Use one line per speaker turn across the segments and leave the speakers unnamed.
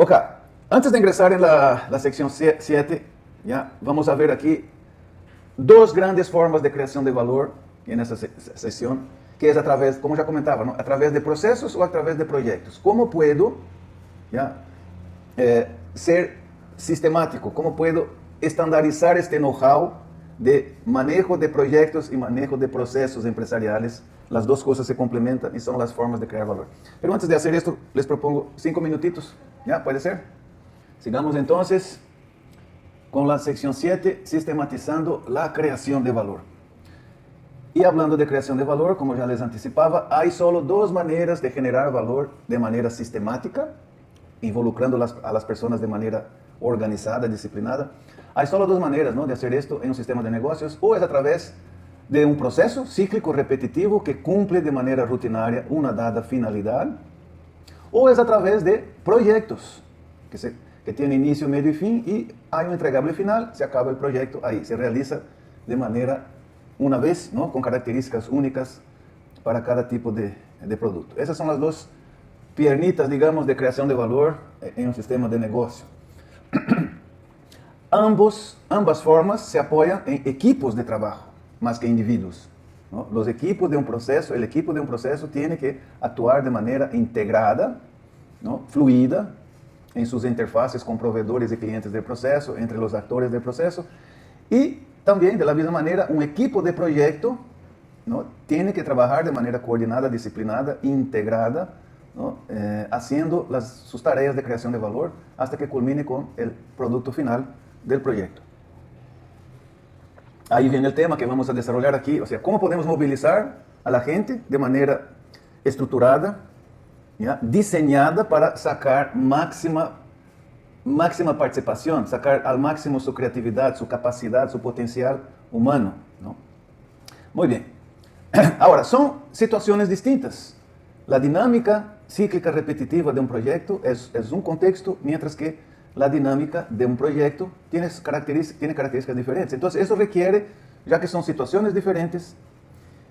Ok, antes de ingresar en la sección 7, ¿ya? Vamos a ver aquí dos grandes formas de creación de valor en esta sesión, que es a través, como ya comentaba, ¿no? A través de procesos o a través de proyectos. ¿Cómo puedo, ¿ya? Ser sistemático? ¿Cómo puedo estandarizar este know-how de manejo de proyectos y manejo de procesos empresariales? Las dos cosas se complementan y son las formas de crear valor. Pero antes de hacer esto, les propongo 5 minutitos. ¿Ya? ¿Puede ser? Sigamos entonces con la sección 7, sistematizando la creación de valor. Y hablando de creación de valor, como ya les anticipaba, hay solo dos maneras de generar valor de manera sistemática, involucrando a las personas de manera organizada, disciplinada. Hay solo dos maneras, ¿no?, de hacer esto en un sistema de negocios. O es a través de un proceso cíclico repetitivo que cumple de manera rutinaria una dada finalidad, o es a través de proyectos que tienen inicio, medio y fin, y hay un entregable final, se acaba el proyecto ahí, se realiza de manera una vez, ¿no?, con características únicas para cada tipo de producto. Esas son las dos piernitas, digamos, de creación de valor en un sistema de negocio. Ambas formas se apoyan en equipos de trabajo, más que individuos, ¿no? Los equipos de un proceso, el equipo de un proceso tiene que actuar de manera integrada, ¿no?, fluida, en sus interfaces con proveedores y clientes del proceso, entre los actores del proceso. Y también, de la misma manera, un equipo de proyecto, ¿no?, tiene que trabajar de manera coordinada, disciplinada, integrada, ¿no?, haciendo sus tareas de creación de valor hasta que culmine con el producto final del proyecto. Ahí viene el tema que vamos a desarrollar aquí, o sea, cómo podemos movilizar a la gente de manera estructurada, ¿ya?, diseñada para sacar máxima participación, sacar al máximo su creatividad, su capacidad, su potencial humano, ¿no? Muy bien. Ahora, son situaciones distintas. La dinámica cíclica repetitiva de un proyecto es un contexto, mientras que la dinámica de un proyecto tiene características diferentes. Entonces, eso requiere, ya que son situaciones diferentes,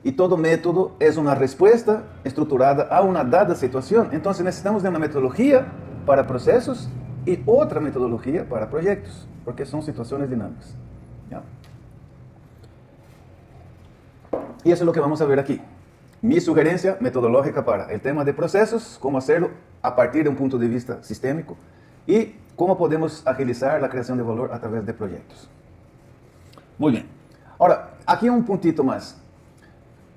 y todo método es una respuesta estructurada a una dada situación, entonces necesitamos de una metodología para procesos y otra metodología para proyectos, porque son situaciones dinámicas, ¿ya? Y eso es lo que vamos a ver aquí. Mi sugerencia metodológica para el tema de procesos, cómo hacerlo a partir de un punto de vista sistémico, y cómo podemos agilizar la creación de valor a través de proyectos. Muy bien. Ahora, aquí un puntito más.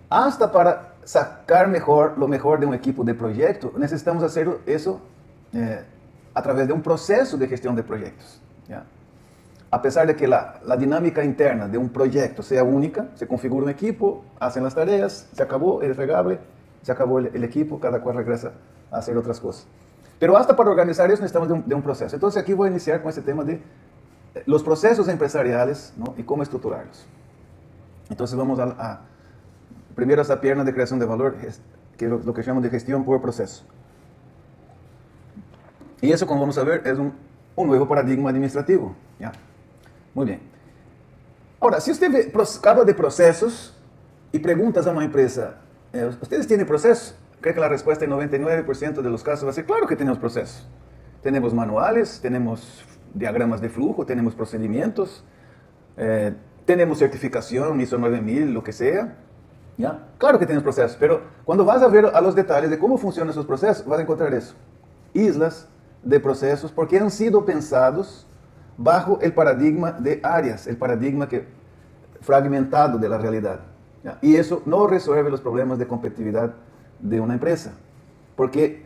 Hasta para sacar lo mejor de un equipo de proyecto, necesitamos hacer eso a través de un proceso de gestión de proyectos, ¿ya? A pesar de que la dinámica interna de un proyecto sea única, se configura un equipo, hacen las tareas, se acabó el entregable, se acabó el equipo, cada cual regresa a hacer otras cosas. Pero hasta para organizar eso necesitamos de un proceso. Entonces aquí voy a iniciar con este tema de los procesos empresariales, ¿no?, y cómo estructurarlos. Entonces vamos primero esa pierna de creación de valor, que es lo que llamamos de gestión por proceso. Y eso, como vamos a ver, es un nuevo paradigma administrativo, ¿ya? Muy bien. Ahora, si usted habla de procesos y preguntas a una empresa, ¿ustedes tienen procesos? Creo que la respuesta en 99% de los casos va a ser, claro que tenemos procesos. Tenemos manuales, tenemos diagramas de flujo, tenemos procedimientos, tenemos certificación, ISO 9000, lo que sea, ¿ya? Claro que tenemos procesos, pero cuando vas a ver a los detalles de cómo funcionan esos procesos, vas a encontrar eso. Islas de procesos, porque han sido pensados bajo el paradigma de áreas, el paradigma fragmentado de la realidad, ¿ya? Y eso no resuelve los problemas de competitividad de una empresa, porque,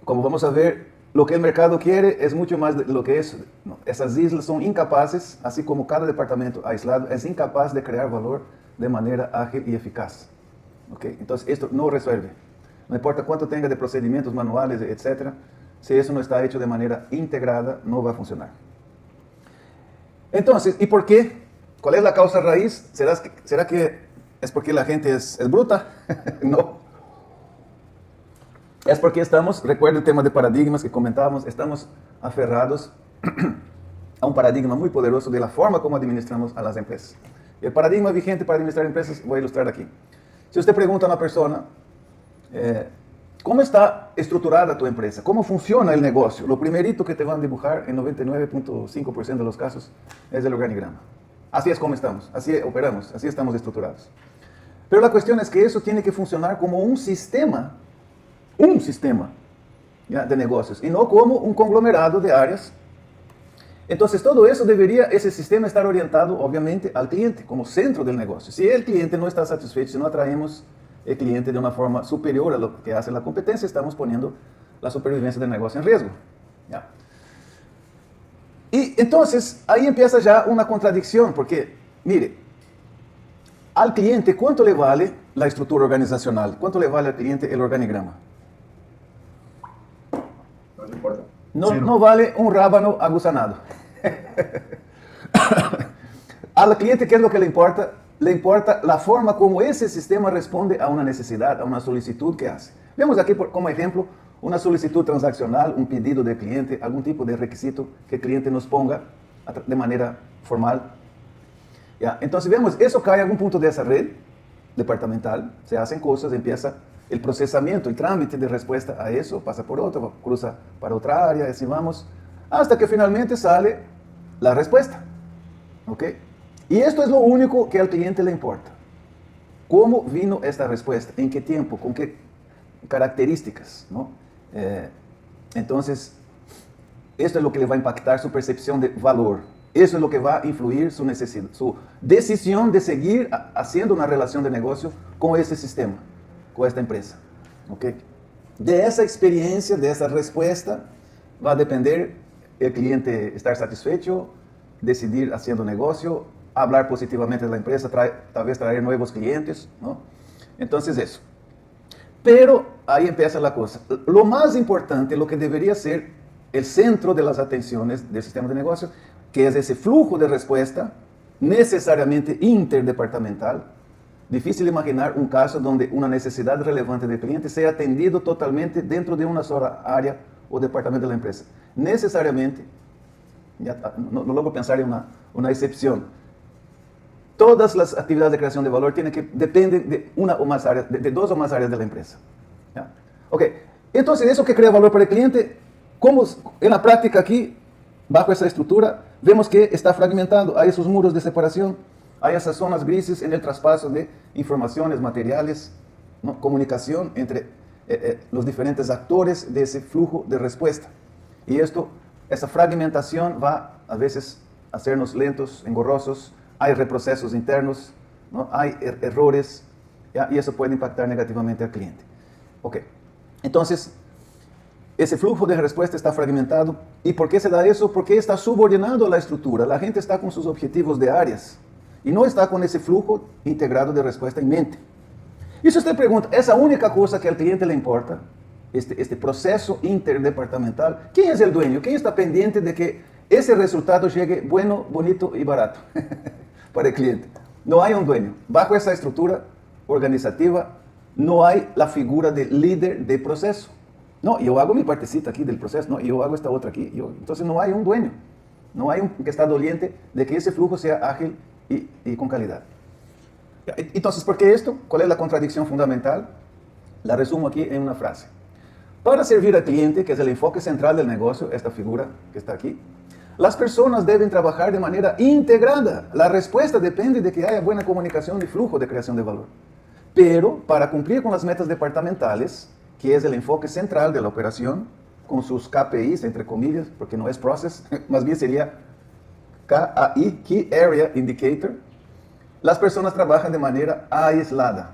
como vamos a ver, lo que el mercado quiere es mucho más de lo que es, ¿no? Esas islas son incapaces, así como cada departamento aislado es incapaz de crear valor de manera ágil y eficaz, ¿okay? Entonces, esto no resuelve. No importa cuánto tenga de procedimientos manuales, etc., si eso no está hecho de manera integrada, no va a funcionar. Entonces, ¿y por qué? ¿Cuál es la causa raíz? ¿Será que es porque la gente es bruta? No. Es porque recuerda el tema de paradigmas que comentábamos, estamos aferrados a un paradigma muy poderoso de la forma como administramos a las empresas. El paradigma vigente para administrar empresas voy a ilustrar aquí. Si usted pregunta a una persona, ¿Cómo está estructurada tu empresa? ¿Cómo funciona el negocio? Lo primerito que te van a dibujar en 99.5% de los casos es el organigrama. Así es como estamos, así operamos, así estamos estructurados. Pero la cuestión es que eso tiene que funcionar como un sistema ¿ya? De negocios, y no como un conglomerado de áreas. Entonces todo eso ese sistema estar orientado obviamente al cliente como centro del negocio. Si el cliente no está satisfecho, si no atraemos el cliente de una forma superior a lo que hace la competencia, estamos poniendo la supervivencia del negocio en riesgo. ¿Ya? Y entonces ahí empieza ya una contradicción, porque mire, al cliente, ¿cuánto le vale la estructura organizacional? ¿Cuánto le vale al cliente el organigrama?
No le importa.
No vale un rábano agusanado. Al cliente, ¿qué es lo que le importa? Le importa la forma como ese sistema responde a una necesidad, a una solicitud que hace. Vemos aquí como ejemplo una solicitud transaccional, un pedido del cliente, algún tipo de requisito que el cliente nos ponga de manera formal. ¿Ya? Entonces vemos, eso cae a algún punto de esa red departamental, se hacen cosas, empieza el procesamiento, el trámite de respuesta a eso, pasa por otro, cruza para otra área, así vamos, hasta que finalmente sale la respuesta. ¿Ok? Y esto es lo único que al cliente le importa. ¿Cómo vino esta respuesta? ¿En qué tiempo? ¿Con qué características? ¿No? Entonces, esto es lo que le va a impactar su percepción de valor. Eso es lo que va a influir su decisión de seguir haciendo una relación de negocio con ese sistema, con esta empresa. ¿Ok? De esa experiencia, de esa respuesta, va a depender el cliente estar satisfecho, decidir haciendo negocio, hablar positivamente de la empresa, tal vez traer nuevos clientes, ¿no? Entonces eso. Pero ahí empieza la cosa. Lo más importante, lo que debería ser el centro de las atenciones del sistema de negocio, que es ese flujo de respuesta necesariamente interdepartamental. Difícil imaginar un caso donde una necesidad relevante del cliente sea atendido totalmente dentro de una sola área o departamento de la empresa. Necesariamente, no logro pensar en una excepción. Todas las actividades de creación de valor dependen de una o más áreas, de dos o más áreas de la empresa. ¿Ya? Ok, entonces eso que crea valor para el cliente, ¿cómo en la práctica aquí, bajo esa estructura, vemos que está fragmentado? Hay esos muros de separación, hay esas zonas grises en el traspaso de informaciones, materiales, ¿no? Comunicación entre los diferentes actores de ese flujo de respuesta. Y esa fragmentación va a veces a hacernos lentos, engorrosos. Hay reprocesos internos, ¿no? Hay errores, ¿ya? Y eso puede impactar negativamente al cliente. Ok, entonces, ese flujo de respuesta está fragmentado. ¿Y por qué se da eso? Porque está subordinado a la estructura. La gente está con sus objetivos de áreas y no está con ese flujo integrado de respuesta en mente. Y si usted pregunta, esa única cosa que al cliente le importa, este proceso interdepartamental, ¿quién es el dueño? ¿Quién está pendiente de que ese resultado llegue bueno, bonito y barato para el cliente? No hay un dueño. Bajo esa estructura organizativa no hay la figura de líder de proceso. No, yo hago mi partecita aquí del proceso, no, yo hago esta otra aquí. Entonces no hay un dueño. No hay un que está doliente de que ese flujo sea ágil y con calidad. Entonces, ¿por qué esto? ¿Cuál es la contradicción fundamental? La resumo aquí en una frase. Para servir al cliente, que es el enfoque central del negocio, esta figura que está aquí, las personas deben trabajar de manera integrada. La respuesta depende de que haya buena comunicación y flujo de creación de valor. Pero para cumplir con las metas departamentales, que es el enfoque central de la operación, con sus KPIs, entre comillas, porque no es process, más bien sería KAI, Key Area Indicator, las personas trabajan de manera aislada.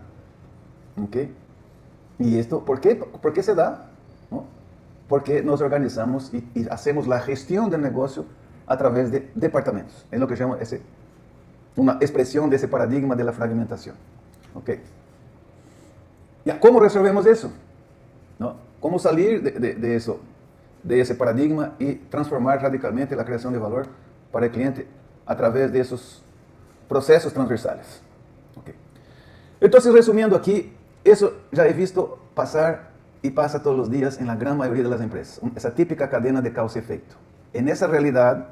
¿Ok? ¿Y esto por qué? ¿Por qué se da? ¿No? Porque nos organizamos y hacemos la gestión del negocio a través de departamentos. Es lo que llamo una expresión de ese paradigma de la fragmentación. ¿Ok? ¿Ya? ¿Cómo resolvemos eso? ¿No? ¿Cómo salir de eso, de ese paradigma y transformar radicalmente la creación de valor para el cliente a través de esos procesos transversales? ¿Ok? Entonces, resumiendo aquí, eso ya he visto pasar y pasa todos los días en la gran mayoría de las empresas. Esa típica cadena de causa y efecto. En esa realidad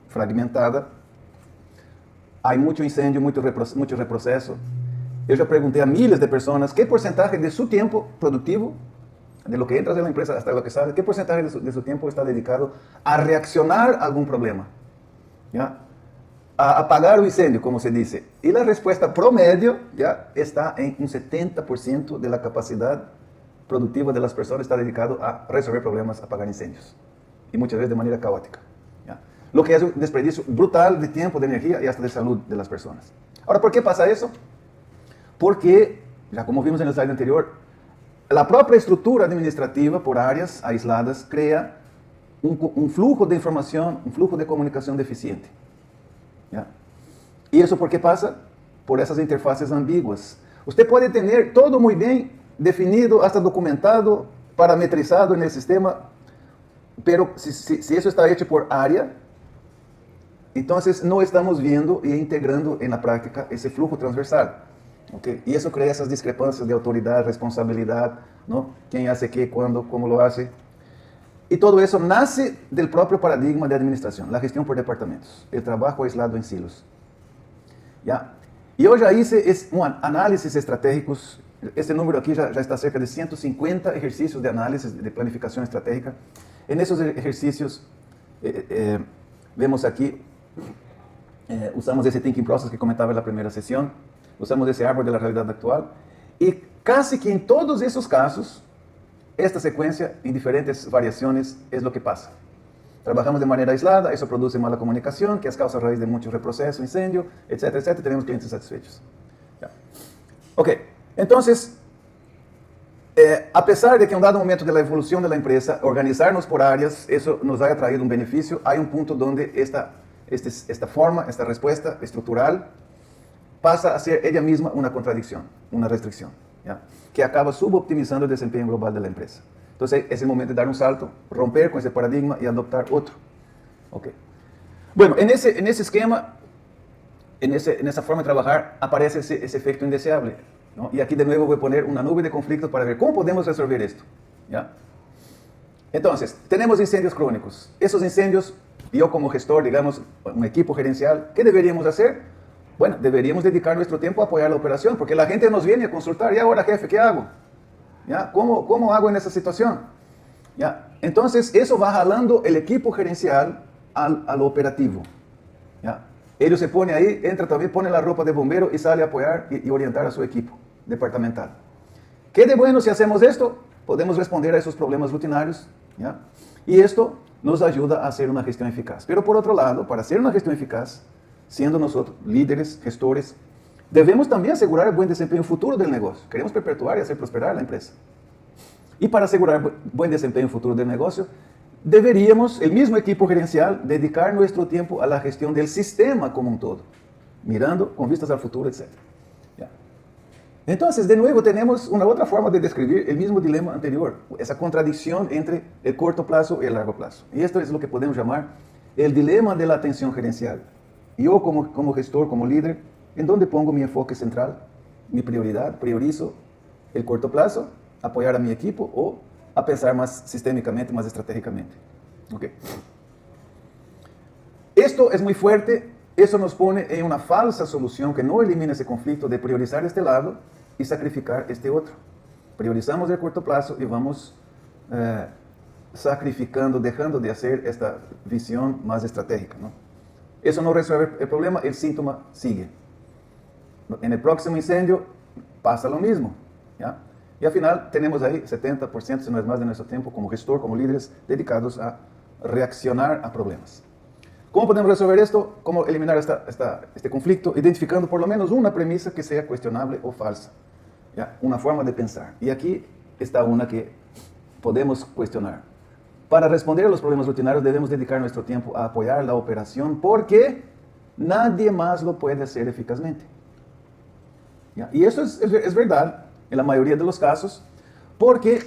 fragmentada hay mucho incendio, mucho reproceso. Yo ya pregunté a miles de personas qué porcentaje de su tiempo productivo de lo que entras en la empresa hasta lo que sale, ¿qué porcentaje de su tiempo está dedicado a reaccionar a algún problema? ¿Ya? A apagar o incendio, como se dice. Y la respuesta promedio ya está en un 70% de la capacidad productiva de las personas está dedicado a resolver problemas, a apagar incendios. Y muchas veces de manera caótica. ¿Ya? Lo que es un desperdicio brutal de tiempo, de energía y hasta de salud de las personas. Ahora, ¿por qué pasa eso? Porque, ya como vimos en el slide anterior, la propia estructura administrativa por áreas aisladas crea un flujo de información, un flujo de comunicación deficiente. ¿Ya? ¿Y eso por qué pasa? Por esas interfaces ambiguas. Usted puede tener todo muy bien definido, hasta documentado, parametrizado en el sistema, pero si eso está hecho por área, entonces no estamos viendo e integrando en la práctica ese flujo transversal. ¿Okay? Y eso crea esas discrepancias de autoridad, responsabilidad, ¿no? ¿Quién hace qué, cuándo, cómo lo hace? Y todo eso nace del propio paradigma de administración, la gestión por departamentos, el trabajo aislado en silos. ¿Ya? Y hoy ya hice un análisis estratégicos. Este número aquí ya está cerca de 150 ejercicios de análisis de planificación estratégica. En esos ejercicios vemos aquí, usamos ese thinking process que comentaba en la primera sesión, usamos ese árbol de la realidad actual, y casi que en todos esos casos, esta secuencia, en diferentes variaciones, es lo que pasa. Trabajamos de manera aislada, eso produce mala comunicación, que es causa raíz de mucho reproceso, incendio, etcétera, etcétera, tenemos clientes satisfechos. Ya. Ok, entonces, a pesar de que en un dado momento de la evolución de la empresa, organizarnos por áreas, eso nos haya traído un beneficio, hay un punto donde esta forma, esta respuesta estructural, pasa a ser ella misma una contradicción, una restricción, ¿ya? Que acaba suboptimizando el desempeño global de la empresa. Entonces es el momento de dar un salto, romper con ese paradigma y adoptar otro. Okay. Bueno, en ese esquema, en esa forma de trabajar, aparece ese efecto indeseable, ¿no? Y aquí de nuevo voy a poner una nube de conflictos para ver cómo podemos resolver esto. ¿Ya? Entonces, tenemos incendios crónicos. Esos incendios, yo como gestor, digamos, un equipo gerencial, ¿qué deberíamos hacer? Bueno, deberíamos dedicar nuestro tiempo a apoyar la operación, porque la gente nos viene a consultar, ¿y ahora, jefe, qué hago? ¿Ya? ¿Cómo hago en esa situación? ¿Ya? Entonces, eso va jalando el equipo gerencial al operativo. ¿Ya? Ellos se pone ahí, entra también, pone la ropa de bombero y sale a apoyar y orientar a su equipo departamental. ¿Qué de bueno si hacemos esto? Podemos responder a esos problemas rutinarios. ¿Ya? Y esto nos ayuda a hacer una gestión eficaz. Pero por otro lado, para hacer una gestión eficaz, siendo nosotros líderes, gestores, debemos también asegurar el buen desempeño futuro del negocio. Queremos perpetuar y hacer prosperar la empresa. Y para asegurar buen desempeño futuro del negocio, deberíamos, el mismo equipo gerencial, dedicar nuestro tiempo a la gestión del sistema como un todo, mirando con vistas al futuro, etc. ¿Ya? Entonces, de nuevo, tenemos una otra forma de describir el mismo dilema anterior, esa contradicción entre el corto plazo y el largo plazo. Y esto es lo que podemos llamar el dilema de la atención gerencial. Yo como gestor, como líder, ¿en dónde pongo mi enfoque central, mi prioridad? ¿Priorizo el corto plazo, apoyar a mi equipo o a pensar más sistémicamente, más estratégicamente? Okay. Esto es muy fuerte, eso nos pone en una falsa solución que no elimina ese conflicto de priorizar este lado y sacrificar este otro. Priorizamos el corto plazo y vamos sacrificando, dejando de hacer esta visión más estratégica, ¿no? Eso no resuelve el problema, el síntoma sigue. En el próximo incendio pasa lo mismo. ¿Ya? Y al final tenemos ahí 70%, si no es más de nuestro tiempo, como gestor, como líderes, dedicados a reaccionar a problemas. ¿Cómo podemos resolver esto? ¿Cómo eliminar este conflicto? Identificando por lo menos una premisa que sea cuestionable o falsa. ¿Ya? Una forma de pensar. Y aquí está una que podemos cuestionar. Para responder a los problemas rutinarios debemos dedicar nuestro tiempo a apoyar la operación porque nadie más lo puede hacer eficazmente. ¿Ya? Y eso es verdad en la mayoría de los casos, porque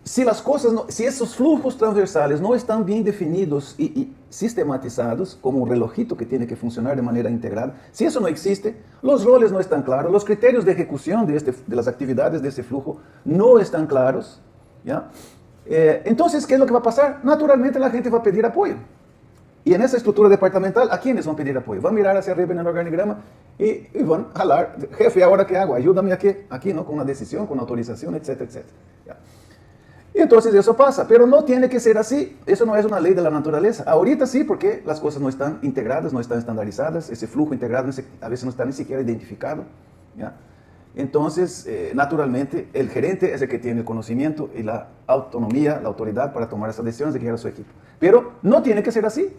si esos flujos transversales no están bien definidos y sistematizados, como un relojito que tiene que funcionar de manera integral, si eso no existe, los roles no están claros, los criterios de ejecución de las actividades de ese flujo no están claros, ¿ya? Entonces, ¿qué es lo que va a pasar? Naturalmente la gente va a pedir apoyo. Y en esa estructura departamental, ¿a quiénes van a pedir apoyo? Van a mirar hacia arriba en el organigrama y van a jalar, jefe, ¿ahora qué hago? Ayúdame aquí, ¿no? Con una decisión, con autorización, etcétera, etcétera. ¿Ya? Y entonces eso pasa, pero no tiene que ser así. Eso no es una ley de la naturaleza. Ahorita sí, porque las cosas no están integradas, no están estandarizadas, ese flujo integrado a veces no está ni siquiera identificado. ¿Ya? Entonces, naturalmente, el gerente es el que tiene el conocimiento y la autonomía, la autoridad para tomar esas decisiones de guiar a su equipo. Pero no tiene que ser así.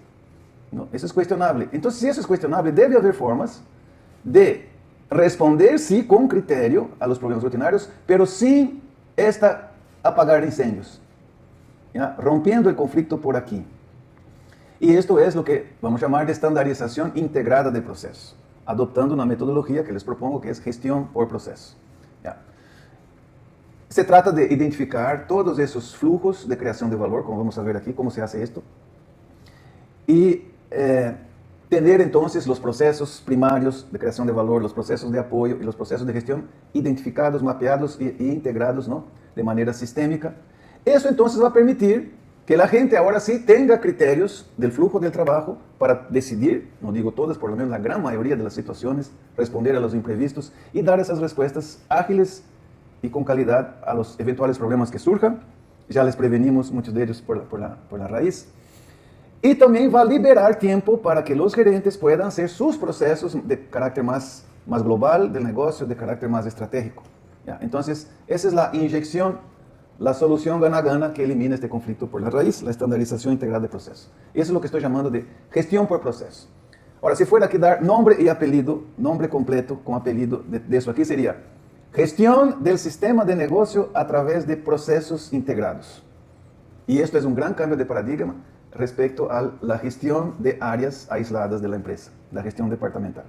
¿No? Eso es cuestionable. Entonces, si eso es cuestionable, debe haber formas de responder, sí, con criterio a los problemas rutinarios, pero sin apagar incendios, ¿ya? Rompiendo el conflicto por aquí. Y esto es lo que vamos a llamar de estandarización integrada de procesos, adoptando una metodología que les propongo que es gestión por proceso. ¿Ya? Se trata de identificar todos esos flujos de creación de valor, como vamos a ver aquí, cómo se hace esto, y tener entonces los procesos primarios de creación de valor, los procesos de apoyo y los procesos de gestión identificados, mapeados e integrados, ¿no? De manera sistémica. Eso entonces va a permitir que la gente ahora sí tenga criterios del flujo del trabajo para decidir, no digo todas, por lo menos la gran mayoría de las situaciones, responder a los imprevistos y dar esas respuestas ágiles y con calidad a los eventuales problemas que surjan. Ya les prevenimos muchos de ellos por la raíz. Y también va a liberar tiempo para que los gerentes puedan hacer sus procesos de carácter más global del negocio, de carácter más estratégico. ¿Ya? Entonces, esa es la inyección, la solución gana-gana que elimina este conflicto por la raíz, la estandarización integral de procesos. Eso es lo que estoy llamando de gestión por proceso. Ahora, si fuera que dar nombre y apellido, nombre completo con apellido de eso aquí sería gestión del sistema de negocio a través de procesos integrados. Y esto es un gran cambio de paradigma respecto a la gestión de áreas aisladas de la empresa, la gestión departamental.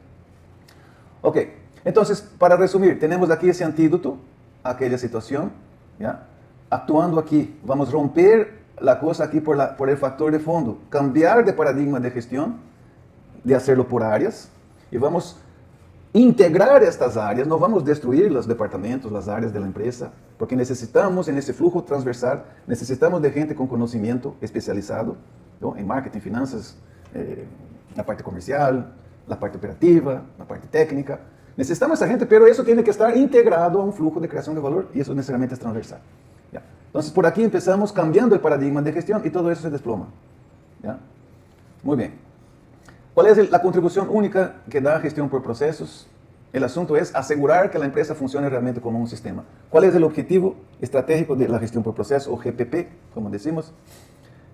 Ok, entonces, para resumir, tenemos aquí ese antídoto a aquella situación, ¿ya? Actuando aquí, vamos a romper la cosa aquí por el factor de fondo, cambiar de paradigma de gestión, de hacerlo por áreas, y vamos a integrar estas áreas, no vamos a destruir los departamentos, las áreas de la empresa, porque necesitamos en ese flujo transversal, necesitamos de gente con conocimiento especializado, ¿no? En marketing, finanzas, la parte comercial, la parte operativa, la parte técnica. Necesitamos a esa gente, pero eso tiene que estar integrado a un flujo de creación de valor y eso necesariamente es transversal. ¿Ya? Entonces, por aquí empezamos cambiando el paradigma de gestión y todo eso se desploma. ¿Ya? Muy bien. ¿Cuál es la contribución única que da gestión por procesos? El asunto es asegurar que la empresa funcione realmente como un sistema. ¿Cuál es el objetivo estratégico de la gestión por proceso, o GPP, como decimos?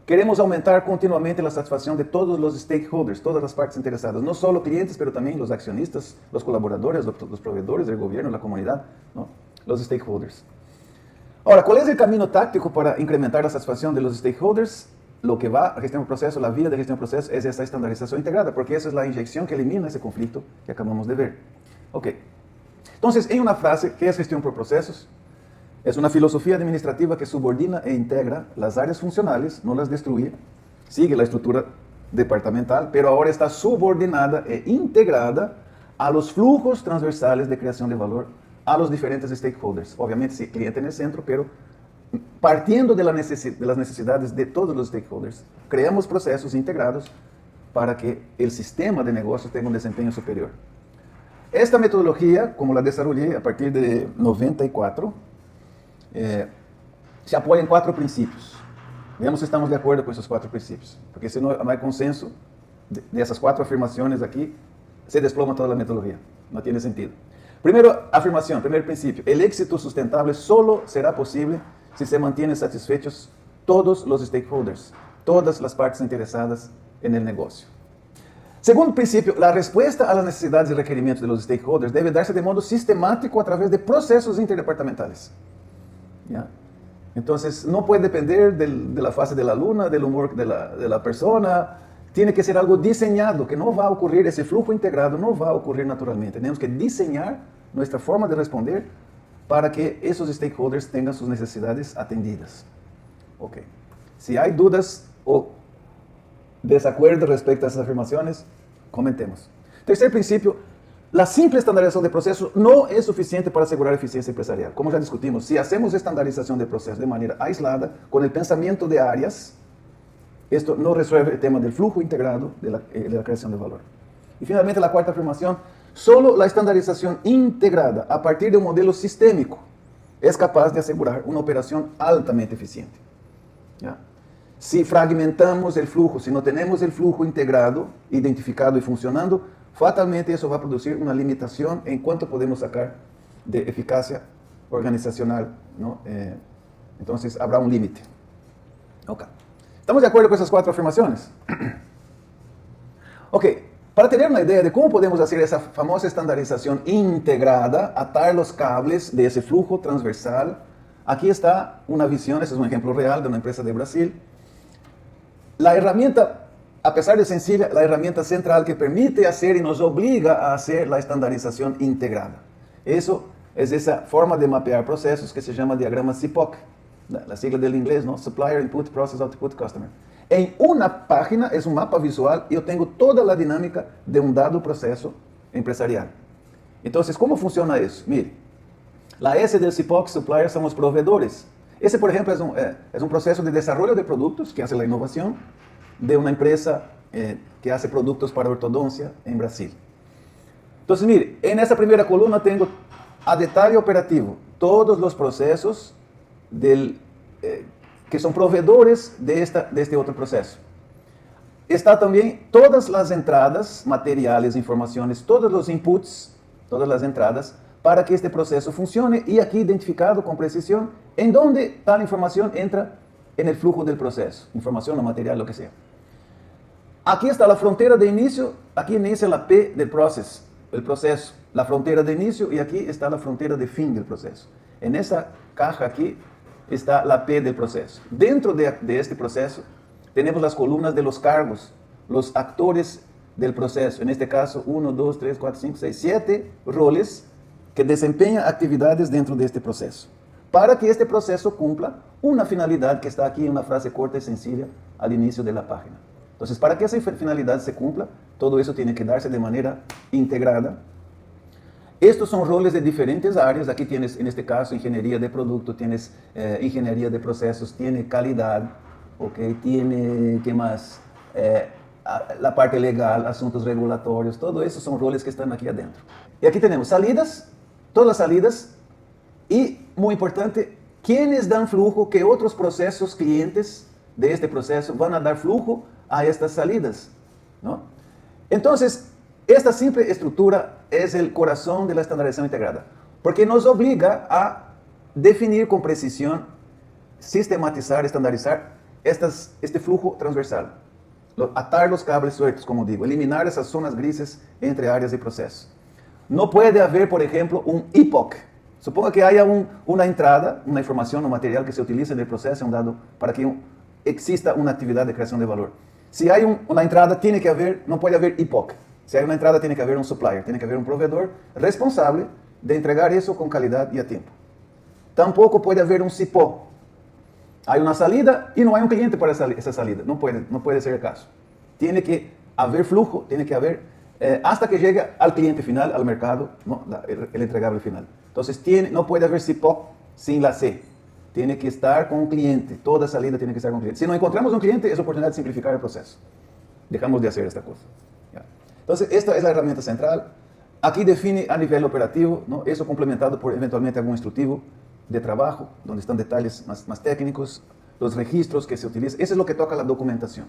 Queremos aumentar continuamente la satisfacción de todos los stakeholders, todas las partes interesadas, no solo clientes, pero también los accionistas, los colaboradores, los proveedores del gobierno, la comunidad, ¿no? Los stakeholders. Ahora, ¿cuál es el camino táctico para incrementar la satisfacción de los stakeholders? Lo que va a gestión de proceso, la vía de gestión de proceso es esa estandarización integrada, porque esa es la inyección que elimina ese conflicto que acabamos de ver. Ok. Entonces, en una frase, ¿qué es gestión por procesos? Es una filosofía administrativa que subordina e integra las áreas funcionales, no las destruye, sigue la estructura departamental, pero ahora está subordinada e integrada a los flujos transversales de creación de valor, a los diferentes stakeholders. Obviamente, sí, cliente en el centro, pero partiendo de las necesidades de todos los stakeholders, creamos procesos integrados para que el sistema de negocios tenga un desempeño superior. Esta metodología, como la desarrollé a partir de 94, se apoya en 4 principios. Veamos si estamos de acuerdo con esos 4 principios, porque si no hay consenso de esas 4 afirmaciones aquí, se desploma toda la metodología, no tiene sentido. Primero, afirmación, primer principio, el éxito sustentable solo será posible si se mantienen satisfechos todos los stakeholders, todas las partes interesadas en el negocio. Segundo principio, la respuesta a las necesidades y requerimientos de los stakeholders debe darse de modo sistemático a través de procesos interdepartamentales. ¿Ya? Entonces, no puede depender de la fase de la luna, del humor de la persona. Tiene que ser algo diseñado, que no va a ocurrir, ese flujo integrado no va a ocurrir naturalmente. Tenemos que diseñar nuestra forma de responder para que esos stakeholders tengan sus necesidades atendidas. Ok. Si hay dudas o desacuerdo respecto a esas afirmaciones, comentemos. Tercer principio, la simple estandarización de procesos no es suficiente para asegurar eficiencia empresarial. Como ya discutimos, si hacemos estandarización de procesos de manera aislada, con el pensamiento de áreas, esto no resuelve el tema del flujo integrado de la creación de valor. Y finalmente, la cuarta afirmación, solo la estandarización integrada a partir de un modelo sistémico es capaz de asegurar una operación altamente eficiente. ¿Ya? Si fragmentamos el flujo, si no tenemos el flujo integrado, identificado y funcionando, fatalmente eso va a producir una limitación en cuánto podemos sacar de eficacia organizacional, ¿no? Entonces habrá un límite. Okay. ¿Estamos de acuerdo con esas 4 afirmaciones? Ok, para tener una idea de cómo podemos hacer esa famosa estandarización integrada, atar los cables de ese flujo transversal, aquí está una visión, este es un ejemplo real de una empresa de Brasil. La herramienta, a pesar de sencilla, la herramienta central que permite hacer y nos obliga a hacer la estandarización integrada. Eso es esa forma de mapear procesos que se llama diagrama CIPOC, la sigla del inglés, ¿no? Supplier Input, Process Output, Customer. En una página es un mapa visual y yo tengo toda la dinámica de un dado proceso empresarial. Entonces, ¿cómo funciona eso? Mire, la S del CIPOC, Supplier, son los proveedores. Ese, por ejemplo, es un proceso de desarrollo de productos que hace la innovación de una empresa que hace productos para ortodoncia en Brasil. Entonces, mire, en esa primera columna tengo a detalle operativo todos los procesos que son proveedores de este otro proceso. Está también todas las entradas, materiales, informaciones, todos los inputs, todas las entradas, para que este proceso funcione y aquí identificado con precisión en dónde tal información entra en el flujo del proceso, información o material, lo que sea. Aquí está la frontera de inicio, aquí inicia la P del proceso, el proceso, la frontera de inicio y aquí está la frontera de fin del proceso. En esa caja aquí está la P del proceso. Dentro de este proceso tenemos las columnas de los cargos, los actores del proceso. En este caso, 1, 2, 3, 4, 5, 6, 7 roles que desempeñan actividades dentro de este proceso, para que este proceso cumpla una finalidad que está aquí en una frase corta y sencilla al inicio de la página. Entonces, para que esa finalidad se cumpla, todo eso tiene que darse de manera integrada. Estos son roles de diferentes áreas. Aquí tienes, en este caso, ingeniería de producto, tienes ingeniería de procesos, tiene calidad, okay, tiene, ¿qué más? La parte legal, asuntos regulatorios, todo eso son roles que están aquí adentro. Y aquí tenemos salidas, todas las salidas, y, muy importante, quiénes dan flujo, qué otros procesos, clientes de este proceso van a dar flujo a estas salidas, ¿no? Entonces, esta simple estructura es el corazón de la estandarización integrada, porque nos obliga a definir con precisión, sistematizar, estandarizar este flujo transversal, atar los cables sueltos, como digo, eliminar esas zonas grises entre áreas y procesos. No puede haber, por ejemplo, un epoch. Suponga que haya una entrada, una información o material que se utilice en el proceso, un dado, para que exista una actividad de creación de valor. Si hay una entrada, no puede haber epoch. Si hay una entrada, tiene que haber un supplier, tiene que haber un proveedor responsable de entregar eso con calidad y a tiempo. Tampoco puede haber un CIPO. Hay una salida y no hay un cliente para esa salida. No puede ser el caso. Tiene que haber flujo, tiene que haber, hasta que llegue al cliente final, al mercado, ¿no? el entregable final. Entonces, no puede haber CIPO sin la C. Tiene que estar con un cliente. Toda salida tiene que estar con un cliente. Si no encontramos un cliente, es oportunidad de simplificar el proceso. Dejamos de hacer esta cosa. ¿Ya? Entonces, esta es la herramienta central. Aquí define a nivel operativo, ¿no? Eso complementado por eventualmente algún instructivo de trabajo, donde están detalles más técnicos, los registros que se utilizan. Eso es lo que toca la documentación.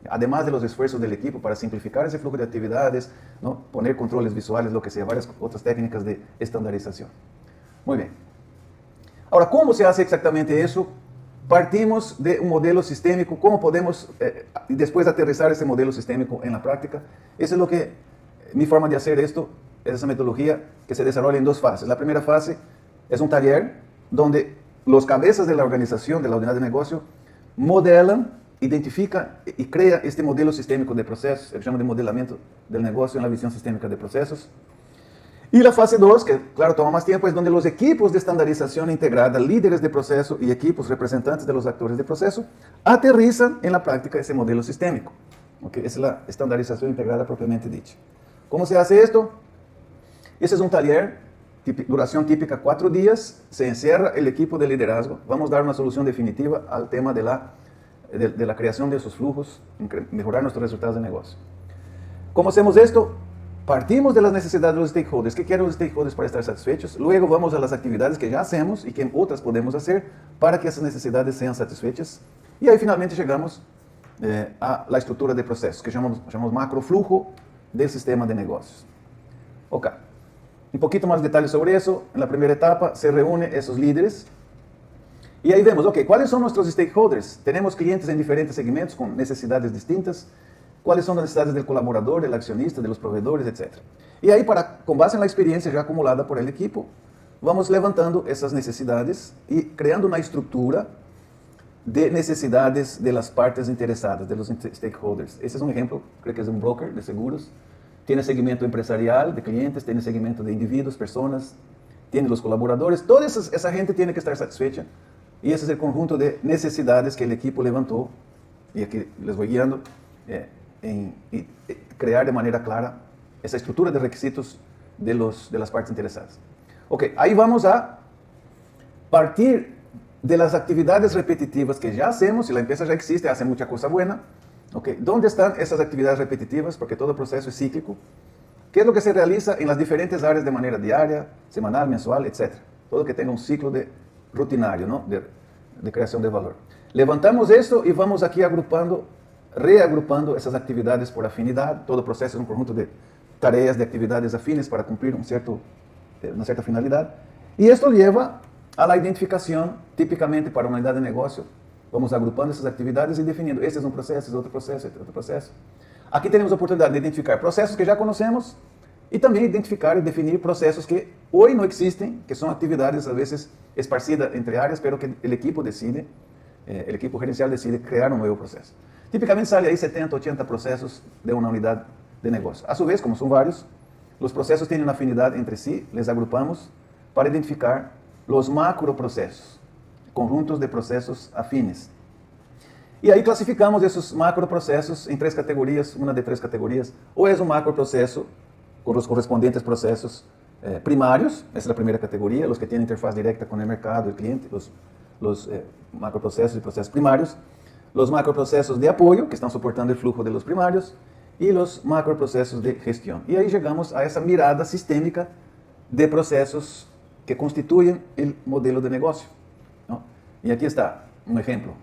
Además de los esfuerzos del equipo para simplificar ese flujo de actividades, ¿no? Poner controles visuales, lo que sea, varias otras técnicas de estandarización. Muy bien. Ahora, ¿cómo se hace exactamente eso? Partimos de un modelo sistémico. ¿Cómo podemos después aterrizar ese modelo sistémico en la práctica? Eso es lo que, mi forma de hacer esto, es esa metodología que se desarrolla en 2 fases. La primera fase es un taller donde los cabezas de la organización, de la unidad de negocio, modelan, identifican y crean este modelo sistémico de procesos, se llama de modelamiento del negocio en la visión sistémica de procesos. Y la fase 2, que claro toma más tiempo, es donde los equipos de estandarización integrada, líderes de proceso y equipos representantes de los actores de proceso, aterrizan en la práctica ese modelo sistémico. ¿Okay? Es la estandarización integrada propiamente dicha. ¿Cómo se hace esto? Ese es un taller, duración típica 4 días, se encierra el equipo de liderazgo, vamos a dar una solución definitiva al tema de la creación de esos flujos, mejorar nuestros resultados de negocio. ¿Cómo hacemos esto? Partimos de las necesidades de los stakeholders. ¿Qué quieren los stakeholders para estar satisfechos? Luego vamos a las actividades que ya hacemos y que otras podemos hacer para que esas necesidades sean satisfechas. Y ahí finalmente llegamos a la estructura de procesos, que chamamos macroflujo del sistema de negocios. Ok. Un poquito más detalles sobre eso. En la primera etapa se reúnen esos líderes. Y ahí vemos, ok, ¿cuáles son nuestros stakeholders? Tenemos clientes en diferentes segmentos con necesidades distintas. ¿Cuáles son las necesidades del colaborador, del accionista, de los proveedores, etcétera? Y ahí, con base en la experiencia ya acumulada por el equipo, vamos levantando esas necesidades y creando una estructura de necesidades de las partes interesadas, de los stakeholders. Ese es un ejemplo, creo que es un broker de seguros. Tiene segmento empresarial de clientes, tiene segmento de individuos, personas, tiene los colaboradores. Toda esa gente tiene que estar satisfecha. Y ese es el conjunto de necesidades que el equipo levantó. Y aquí les voy guiando. Y crear de manera clara esa estructura de requisitos de las partes interesadas. Ok, ahí vamos a partir de las actividades repetitivas que ya hacemos, si la empresa ya existe, hace mucha cosa buena. Okay, ¿dónde están esas actividades repetitivas? Porque todo proceso es cíclico. ¿Qué es lo que se realiza en las diferentes áreas de manera diaria, semanal, mensual, etcétera? Todo que tenga un ciclo rutinario, ¿no? de creación de valor. Levantamos esto y vamos aquí reagrupando esas actividades por afinidad. Todo proceso es un conjunto de tareas, de actividades afines para cumplir una cierta finalidad. Y esto lleva a la identificación, típicamente para una unidad de negocio. Vamos agrupando essas actividades e definindo, esse é um processo, esse é outro processo, esse é outro processo. Aqui temos a oportunidade de identificar processos que já conhecemos e também identificar e definir processos que hoje não existem, que são atividades, às vezes, esparcidas entre áreas, pero que o equipo decide, o equipo gerencial decide criar um novo processo. Tipicamente sale aí 70, 80 processos de uma unidade de negócio. A su vez, como são vários, os processos têm uma afinidade entre si, les agrupamos para identificar os macroprocessos, conjuntos de processos afines. E aí classificamos esses macroprocessos em 3 categorias, uma de 3 categorias. Ou é um macroprocesso com os correspondentes processos primários, essa é a primeira categoria, os que têm interface direta com o mercado e o cliente, os macroprocessos e processos primários, os macroprocessos de apoio, que estão suportando o fluxo de los primários, e os macroprocessos de gestão. E aí chegamos a essa mirada sistêmica de processos que constituem o modelo de negócio. E aqui está um exemplo.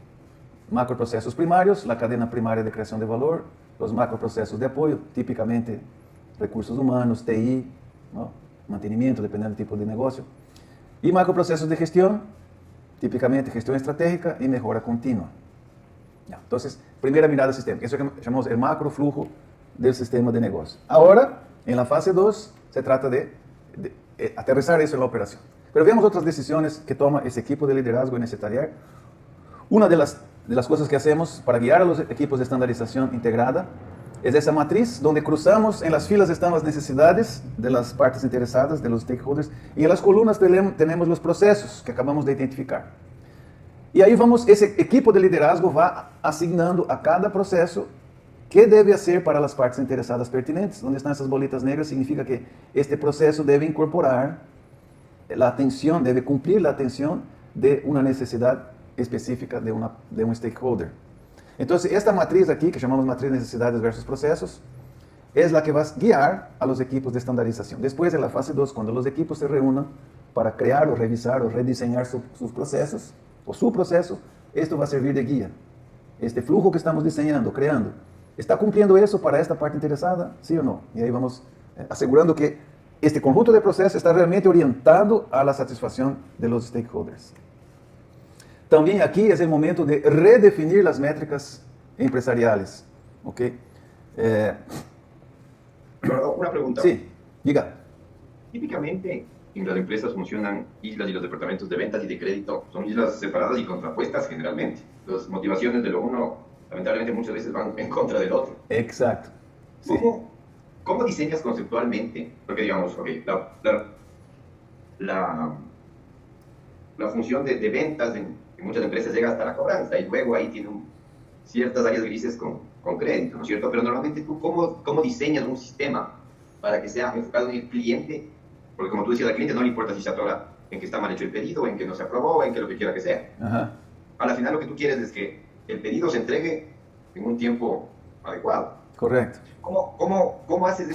Macroprocessos primários, a cadena primária de criação de valor, os macroprocessos de apoio, tipicamente recursos humanos, TI, ¿no? Mantenimento, dependendo do tipo de negócio. E macroprocessos de gestão, tipicamente gestão estratégica e melhora contínua. Então, primeira mirada sistêmica. Isso é o que chamamos o macroflujo do sistema de negócio. Agora, em la fase 2, se trata de aterrizar isso na operação. Pero vemos outras decisões que toma esse equipo de liderazgo nesse tarefa. Uma das coisas que hacemos para guiar a los equipos de estandarização integrada é essa matriz, onde cruzamos, em las filas estão as necessidades de las partes interessadas, de los stakeholders, e em las colunas temos os processos que acabamos de identificar. E aí esse equipo de liderazgo vai assignando a cada processo que deve ser para as partes interessadas pertinentes. Onde estão essas bolitas negras, significa que este processo deve incorporar a atenção, deve cumprir a atenção de uma necessidade específica de um stakeholder. Então, esta matriz aqui, que chamamos matriz de necessidades versus processos, é a que vai guiar a los equipos de estandarização. Depois, na fase 2, quando os equipos se reúnam para criar, ou revisar, ou rediseñar seus processos, ou seu processo, isto vai servir de guia. Este flujo que estamos diseñando, criando, está cumprindo isso para esta parte interessada? Sim ou não? E aí vamos assegurando que este conjunto de processos está realmente orientado a la satisfação de los stakeholders. Também aqui é o momento de redefinir as métricas empresariais. ¿Ok?
Una pregunta.
Sí, diga.
Típicamente en las empresas funcionan islas y los departamentos de ventas y de crédito son islas separadas y contrapuestas generalmente. Las motivaciones de lo uno, lamentablemente, muchas veces van en contra del otro.
Exacto. Sí.
¿Cómo diseñas conceptualmente? Porque digamos, okay, la función de ventas en muchas empresas llega hasta la cobranza y luego ahí tiene ciertas áreas grises con crédito, ¿no es cierto? Pero normalmente tú, ¿cómo diseñas un sistema para que sea enfocado en el cliente? Porque como tú decías, al cliente no le importa si se atora en que está mal hecho el pedido, en que no se aprobó, en que lo que quiera que sea.
Ajá.
Al final lo que tú quieres es que el pedido se entregue en un tiempo adecuado.
Correcto.
¿Cómo haces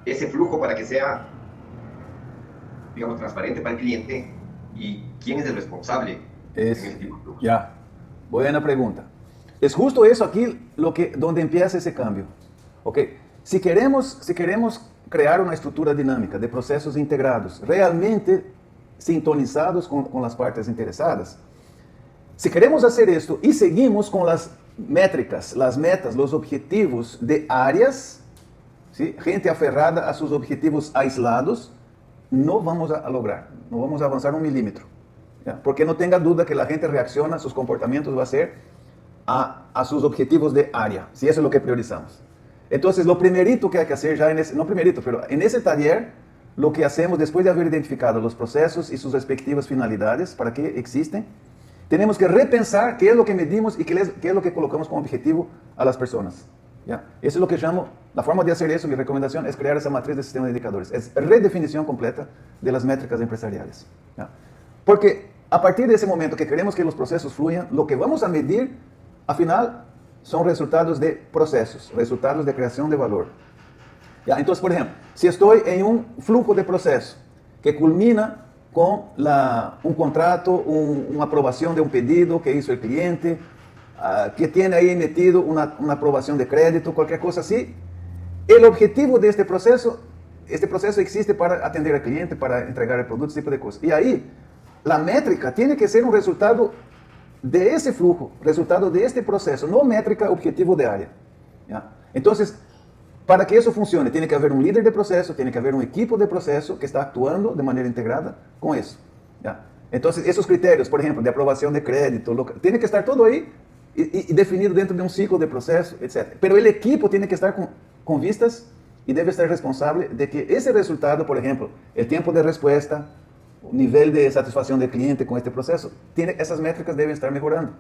ese flujo para que sea, digamos, transparente para el cliente y quién es el responsable en ese tipo de flujos.
Ya, buena pregunta. Es justo eso aquí donde empieza ese cambio. Ok, si queremos crear una estructura dinámica de procesos integrados, realmente sintonizados con las partes interesadas, si queremos hacer esto y seguimos con las métricas, las metas, los objetivos de áreas, ¿sí? Gente aferrada a sus objetivos aislados, no vamos a lograr, no vamos a avanzar un milímetro. ¿Ya? Porque no tenga duda que la gente reacciona, sus comportamientos va a ser a sus objetivos de área, si eso es lo que priorizamos. Entonces, lo primerito que hay que hacer ya no primerito, pero en ese taller, lo que hacemos después de haber identificado los procesos y sus respectivas finalidades, para qué existen, tenemos que repensar qué es lo que medimos y qué es lo que colocamos como objetivo a las personas. ¿Ya? Eso es lo que llamo, la forma de hacer eso, mi recomendación es crear esa matriz de sistema de indicadores. Es redefinición completa de las métricas empresariales. ¿Ya? Porque a partir de ese momento que queremos que los procesos fluyan, lo que vamos a medir, al final, son resultados de procesos, resultados de creación de valor. ¿Ya? Entonces, por ejemplo, si estoy en un flujo de proceso que culmina con un contrato, una aprobación de un pedido que hizo el cliente, que tiene ahí metido una aprobación de crédito, cualquier cosa así, el objetivo de este proceso existe para atender al cliente, para entregar el producto, ese tipo de cosas. Y ahí, la métrica tiene que ser un resultado de ese flujo, resultado de este proceso, no métrica objetivo de área. ¿Ya? Entonces, para que eso funcione, tiene que haber un líder de proceso, tiene que haber un equipo de proceso que está actuando de manera integrada con eso. ¿Ya? Entonces, esos criterios, por ejemplo, de aprobación de crédito, tiene que estar todo ahí y definido dentro de un ciclo de proceso, etc. Pero el equipo tiene que estar con vistas y debe estar responsable de que ese resultado, por ejemplo, el tiempo de respuesta, el nivel de satisfacción del cliente con este proceso, esas métricas deben estar mejorando.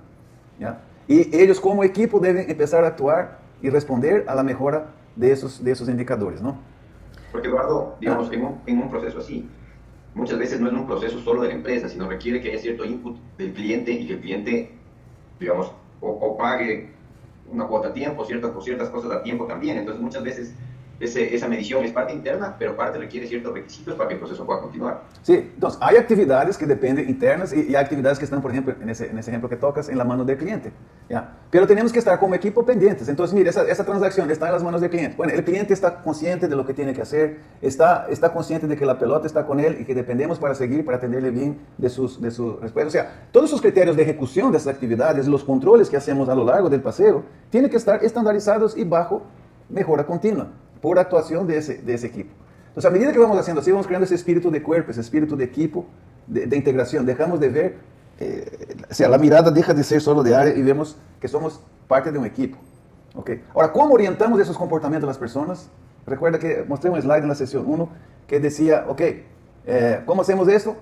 ¿Ya? Y ellos como equipo deben empezar a actuar y responder a la mejora de esos indicadores, ¿no?
Porque Eduardo, digamos, en un proceso así, muchas veces no es un proceso solo de la empresa, sino requiere que haya cierto input del cliente y que el cliente, digamos, o pague una cuota a tiempo, ciertas cosas a tiempo también. Entonces, muchas veces esa medición es parte interna, pero parte requiere ciertos requisitos para que el proceso pueda continuar.
Sí, entonces hay actividades que dependen internas y hay actividades que están, por ejemplo, en ese ejemplo que tocas, en la mano del cliente. ¿Ya? Pero tenemos que estar como equipo pendientes. Entonces, mire, esa transacción está en las manos del cliente. Bueno, el cliente está consciente de lo que tiene que hacer, está consciente de que la pelota está con él y que dependemos para seguir, para atenderle bien de su respuesta. O sea, todos esos criterios de ejecución de esas actividades, los controles que hacemos a lo largo del paseo, tienen que estar estandarizados y bajo mejora continua, por actuación de ese equipo. Entonces, a medida que vamos haciendo así, vamos creando ese espíritu de cuerpo, ese espíritu de equipo, de integración. Dejamos de ver, o sea, la mirada deja de ser solo de área y vemos que somos parte de un equipo. ¿Okay? Ahora, ¿cómo orientamos esos comportamientos de las personas? Recuerda que mostré un slide en la sesión 1 que decía, ok, ¿cómo hacemos esto?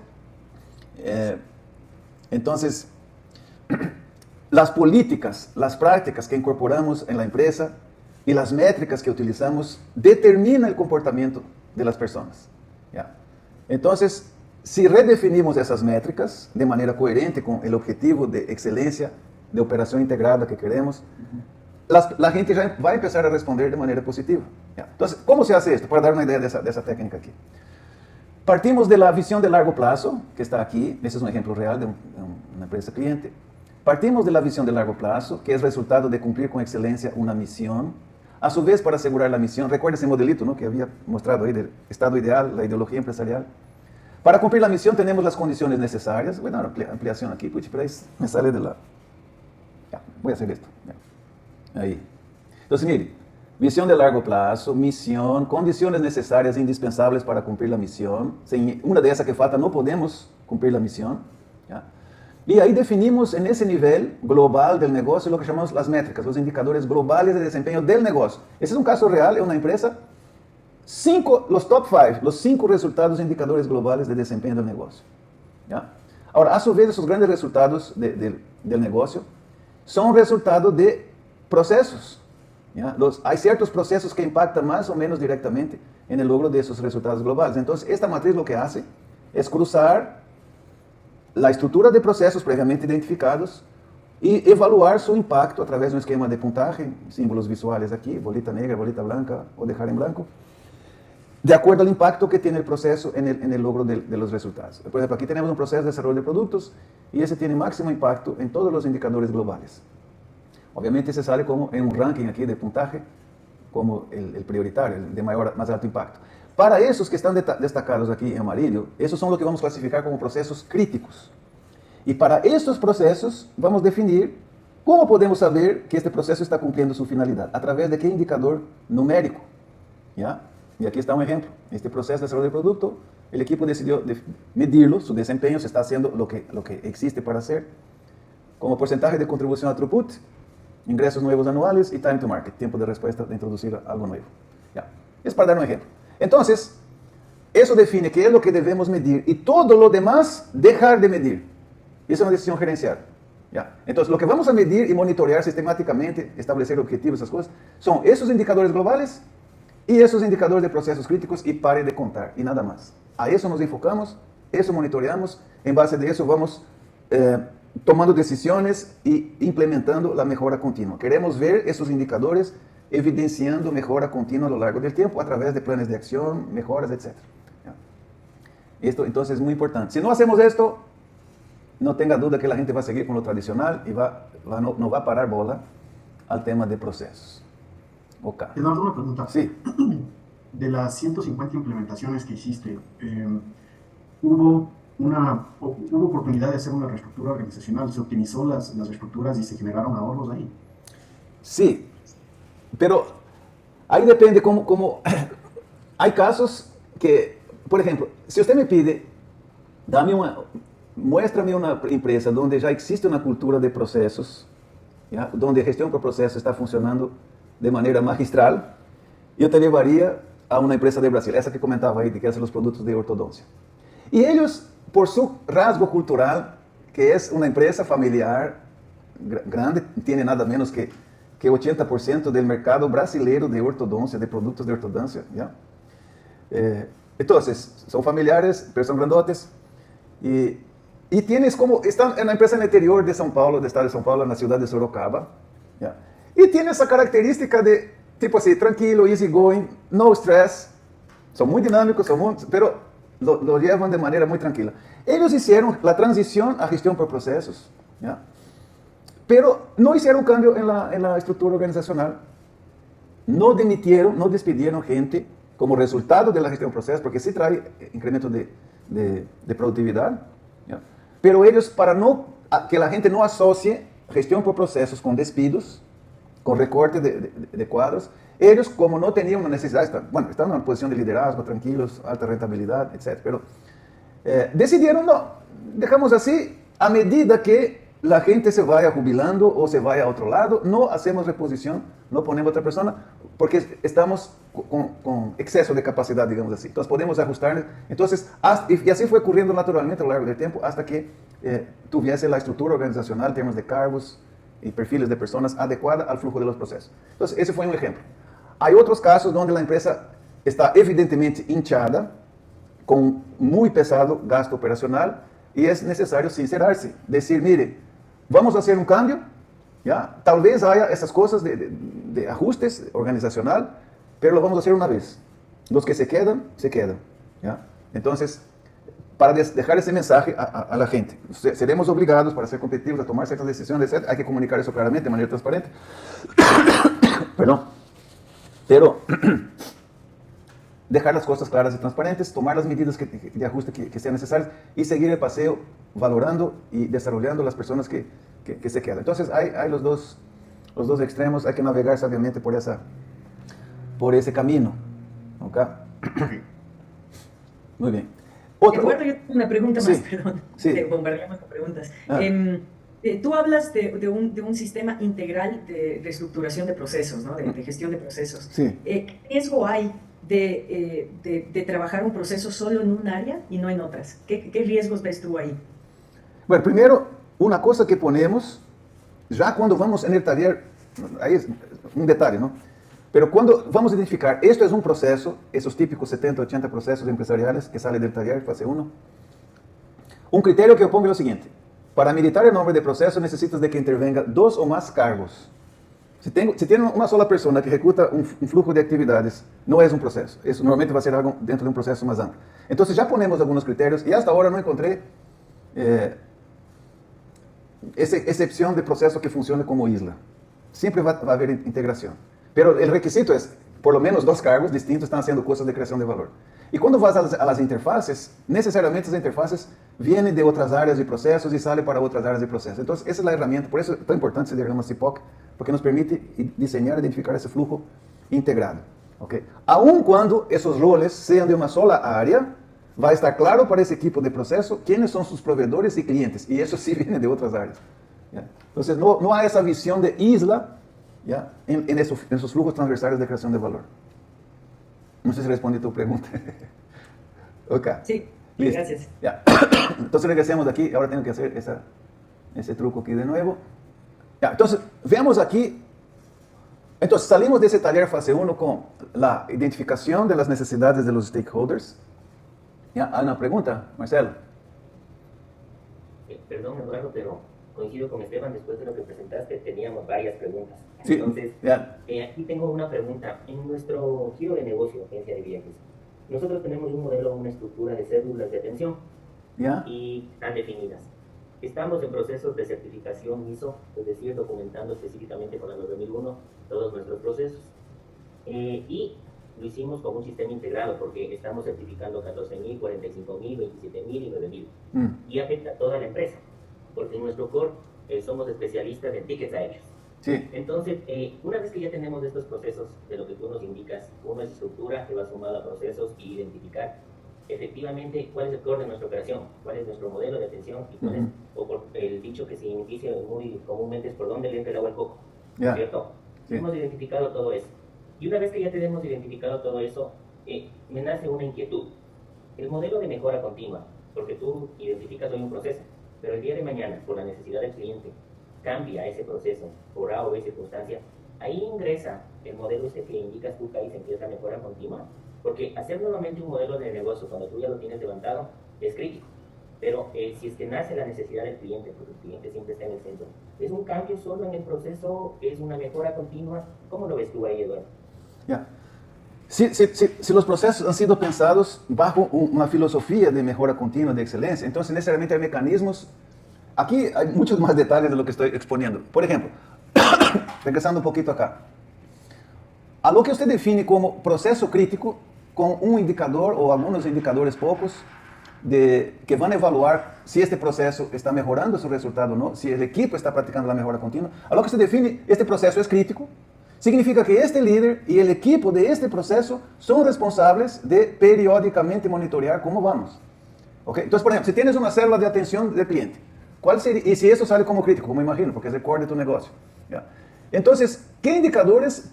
Entonces, las políticas, las prácticas que incorporamos en la empresa y las métricas que utilizamos determinan el comportamiento de las personas. ¿Ya? Entonces, si redefinimos esas métricas de manera coherente con el objetivo de excelencia, de operación integrada que queremos, la gente ya va a empezar a responder de manera positiva. ¿Ya? Entonces, ¿cómo se hace esto? Para dar una idea de esa técnica aquí. Partimos de la visión de largo plazo, que está aquí. Ese es un ejemplo real de una empresa cliente. Partimos de la visión de largo plazo, que es resultado de cumplir con excelencia una misión. A su vez, para asegurar la misión, recuerda ese modelito, ¿no?, que había mostrado ahí del estado ideal, la ideología empresarial. Para cumplir la misión tenemos las condiciones necesarias. Voy a dar ampliación aquí, pues, pero ahí me sale de la... Ya, voy a hacer esto. Ya. Ahí. Entonces, mire, visión de largo plazo, misión, condiciones necesarias e indispensables para cumplir la misión. Sin una de esas que falta no podemos cumplir la misión. ¿Ya? Y ahí definimos en ese nivel global del negocio lo que llamamos las métricas, los indicadores globales de desempeño del negocio. Ese es un caso real en una empresa. Los top 5, los 5 resultados e indicadores globales de desempeño del negocio. ¿Ya? Ahora, a su vez, esos grandes resultados del negocio son resultado de procesos. ¿Ya? Hay ciertos procesos que impactan más o menos directamente en el logro de esos resultados globales. Entonces, esta matriz lo que hace es cruzar la estructura de procesos previamente identificados y evaluar su impacto a través de un esquema de puntaje, símbolos visuales aquí, bolita negra, bolita blanca o dejar en blanco. de acuerdo al impacto que tiene el proceso en el logro de los resultados. Por ejemplo, aquí tenemos un proceso de desarrollo de productos y ese tiene máximo impacto en todos los indicadores globales. Obviamente se sale como en un ranking aquí de puntaje, como el prioritario, el de más alto impacto. Para esos que están destacados aquí en amarillo, esos son lo que vamos a clasificar como procesos críticos. Y para estos procesos vamos a definir cómo podemos saber que este proceso está cumpliendo su finalidad, a través de qué indicador numérico. ¿Ya? Y aquí está un ejemplo. Este proceso de desarrollo de producto, el equipo decidió medirlo, su desempeño, se está haciendo lo que existe para hacer, como porcentaje de contribución a throughput, ingresos nuevos anuales y time to market, tiempo de respuesta de introducir algo nuevo. ¿Ya? Es para dar un ejemplo. Entonces, eso define qué es lo que debemos medir y todo lo demás dejar de medir. Esa es una decisión gerencial. ¿Ya? Entonces, lo que vamos a medir y monitorear sistemáticamente, establecer objetivos, esas cosas, son esos indicadores globales y esos indicadores de procesos críticos y pare de contar y nada más. A eso nos enfocamos, eso monitoreamos, en base de eso vamos tomando decisiones y implementando la mejora continua. Queremos ver esos indicadores evidenciando mejora continua a lo largo del tiempo a través de planes de acción, mejoras, etc. ¿Ya? Esto entonces es muy importante. Si no hacemos esto, no tenga duda que la gente va a seguir con lo tradicional y no va a parar bola al tema de procesos. Okay.
Eduardo, una pregunta.
Sí.
De las 150 implementaciones que hiciste, ¿hubo oportunidad de hacer una reestructura organizacional? ¿Se optimizó las reestructuras y se generaron ahorros ahí?
Sí, pero ahí depende cómo hay casos que, por ejemplo, si usted me pide, muéstrame una empresa donde ya existe una cultura de procesos, ¿ya? Donde gestión por proceso está funcionando de manera magistral, yo te llevaría a una empresa de Brasil, esa que comentaba ahí, de que hace los productos de ortodoncia. Y ellos, por su rasgo cultural, que es una empresa familiar grande, tiene nada menos que 80% del mercado brasileiro de ortodoncia, de productos de ortodoncia, ¿ya? Entonces, son familiares, pero son grandotes, y tienes como, están en una empresa en el interior de São Paulo, del estado de São Paulo, en la ciudad de Sorocaba, ¿ya? Y tiene esa característica de, tipo así, tranquilo, easy going, no stress, son muy dinámicos, pero lo llevan de manera muy tranquila. Ellos hicieron la transición a gestión por procesos, ¿ya? Pero no hicieron cambio en la estructura organizacional, no despidieron gente como resultado de la gestión por procesos, porque sí trae incremento de productividad, ¿ya? Pero ellos, para que la gente no asocie gestión por procesos con despidos, con recorte de cuadros, ellos, como no tenían una necesidad, estaban en una posición de liderazgo, tranquilos, alta rentabilidad, etc. Pero decidieron, no, dejamos así, a medida que la gente se vaya jubilando o se vaya a otro lado, no hacemos reposición, no ponemos otra persona, porque estamos con exceso de capacidad, digamos así. Entonces podemos ajustar. Entonces, y así fue ocurriendo naturalmente a lo largo del tiempo, hasta que tuviese la estructura organizacional, en términos de cargos y perfiles de personas adecuada al flujo de los procesos. Entonces, ese fue un ejemplo. Hay otros casos donde la empresa está evidentemente hinchada, con muy pesado gasto operacional, y es necesario sincerarse, decir, mire, vamos a hacer un cambio, ¿ya? Tal vez haya esas cosas de ajustes organizacional, pero lo vamos a hacer una vez. Los que se quedan, ¿ya? Entonces, para dejar ese mensaje a la gente, seremos obligados, para ser competitivos, a tomar ciertas decisiones, etc. Hay que comunicar eso claramente, de manera transparente. Perdón. Pero dejar las cosas claras y transparentes, tomar las medidas de ajuste que sean necesarias y seguir el paseo valorando y desarrollando las personas que se quedan. Entonces hay los dos extremos, hay que navegar sabiamente por ese camino. ¿Okay?
Muy bien. Eduardo, yo tengo una pregunta más, perdón,
sí.
Te bombardeamos con preguntas. Tú hablas de un sistema integral de reestructuración de procesos, ¿no? de gestión de procesos.
Sí.
¿Qué riesgo hay de trabajar un proceso solo en un área y no en otras? ¿Qué riesgos ves tú ahí?
Bueno, primero, una cosa que ponemos, ya cuando vamos en el taller, ahí es un detalle, ¿no? Pero cuando vamos a identificar, esto es un proceso, esos típicos 70, 80 procesos empresariales que salen del taller, fase 1, un criterio que yo pongo es lo siguiente: para militar el nombre de proceso necesitas de que intervenga 2 o más cargos. Se tiene una sola persona que ejecuta un flujo de actividades, no es un proceso. Eso normalmente va a ser algo dentro de un proceso más amplio. Entonces ya ponemos algunos criterios y hasta ahora no encontré excepción de proceso que funcione como isla. Siempre va a haber integración. Pero el requisito es, por lo menos 2 cargos distintos están haciendo cosas de creación de valor. Y cuando vas a las interfaces, necesariamente esas interfaces vienen de otras áreas de procesos y salen para otras áreas de procesos. Entonces, esa es la herramienta, por eso es tan importante ese diagrama CIPOC, porque nos permite diseñar, identificar ese flujo integrado. ¿Okay? Aun cuando esos roles sean de una sola área, va a estar claro para ese equipo de proceso quiénes son sus proveedores y clientes, y eso sí viene de otras áreas. ¿Ya? Entonces, no hay esa visión de isla, ¿ya? En esos flujos transversales de creación de valor. No sé si respondí tu pregunta. Ok.
Sí,
listo.
gracias.
Ya. Entonces regresemos de aquí. Ahora tengo que hacer ese truco aquí de nuevo. Ya. Entonces, veamos aquí. Entonces, salimos de ese taller fase 1 con la identificación de las necesidades de los stakeholders. Ya. ¿Hay una pregunta, Marcelo?
Perdón, Eduardo, pero coincido con Esteban, después de lo que presentaste teníamos varias preguntas.
Sí,
entonces,
ya.
aquí tengo una pregunta. En nuestro giro de negocio, agencia de viajes, nosotros tenemos un modelo, una estructura de cédulas de atención
¿Ya?
y están definidas. Estamos en procesos de certificación ISO, es decir, documentando específicamente con la 9001 todos nuestros procesos. Y lo hicimos con un sistema integrado porque estamos certificando 14.000, 45.000, 27.000 y 9.000. Y afecta a toda la empresa, porque en nuestro core somos especialistas en tickets aéreos.
Sí.
Entonces, una vez que ya tenemos estos procesos de lo que tú nos indicas, uno es estructura que va sumado a procesos y identificar efectivamente cuál es el core de nuestra operación, cuál es nuestro modelo de atención y cuál es, o por el dicho que se inicia muy comúnmente es por dónde le entra el agua al coco, ¿cierto? Sí. Hemos identificado todo eso. Y una vez que ya tenemos identificado todo eso, me nace una inquietud. El modelo de mejora continua, porque tú identificas hoy un proceso, pero el día de mañana, por la necesidad del cliente, cambia ese proceso por A o B circunstancia, ahí ingresa el modelo este que indicas tú, Kaizen, que es la mejora continua. Porque hacer nuevamente un modelo de negocio cuando tú ya lo tienes levantado es crítico. Pero si es que nace la necesidad del cliente, porque el cliente siempre está en el centro, ¿es un cambio solo en el proceso? ¿Es una mejora continua? ¿Cómo lo ves tú ahí, Eduardo?
Ya. Si los procesos han sido pensados bajo una filosofía de mejora continua, de excelencia, entonces necesariamente hay mecanismos. Aquí hay muchos más detalles de lo que estoy exponiendo. Por ejemplo, regresando un poquito acá. A lo que usted define como proceso crítico, con un indicador o algunos indicadores pocos que van a evaluar si este proceso está mejorando su resultado o no, si el equipo está practicando la mejora continua. A lo que usted define, este proceso es crítico, significa que este líder y el equipo de este proceso son responsables de periódicamente monitorear cómo vamos. ¿Okay? Entonces, por ejemplo, si tienes una célula de atención del cliente, ¿cuál sería? Y si eso sale como crítico, como imagino, porque es el core de tu negocio. ¿Ya? Entonces, ¿qué indicadores